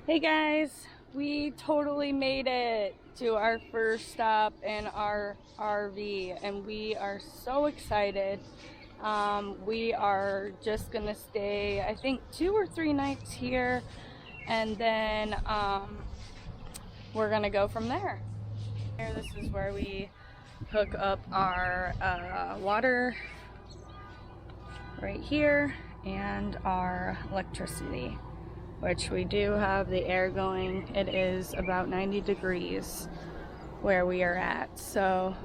Hey guys, we totally made it to our first stop in our RV and we are so excited. We are just gonna stay, I think, 2 or 3 nights here, and then we're gonna go from there. This is where we hook up our water right here and our electricity, which we do have the air going. It is about 90 degrees where we are at, so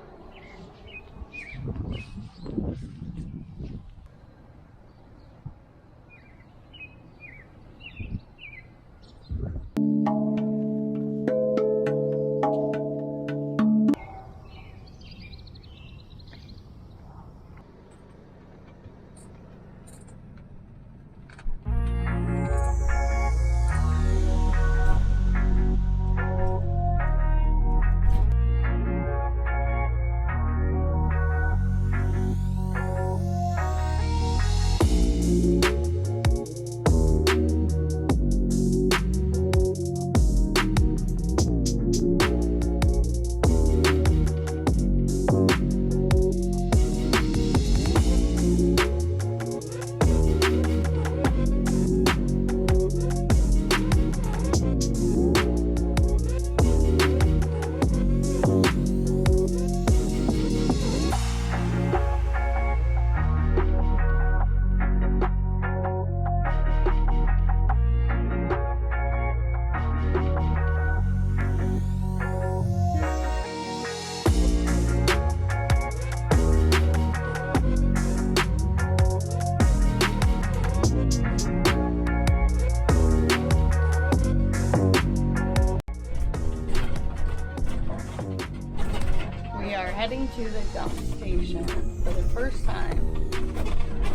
we are heading to the dump station for the first time.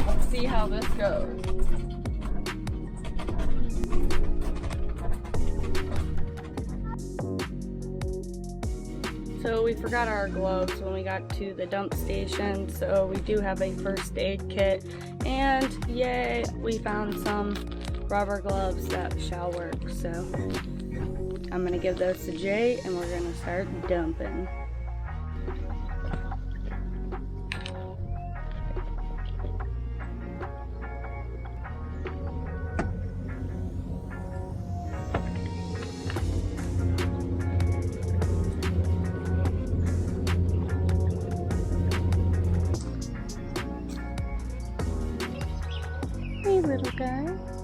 Let's see how this goes. So we forgot our gloves when we got to the dump station, so we do have a first aid kit, and yay, we found some rubber gloves that shall work. So I'm gonna give those to Jay and we're gonna start dumping. Hey little guy.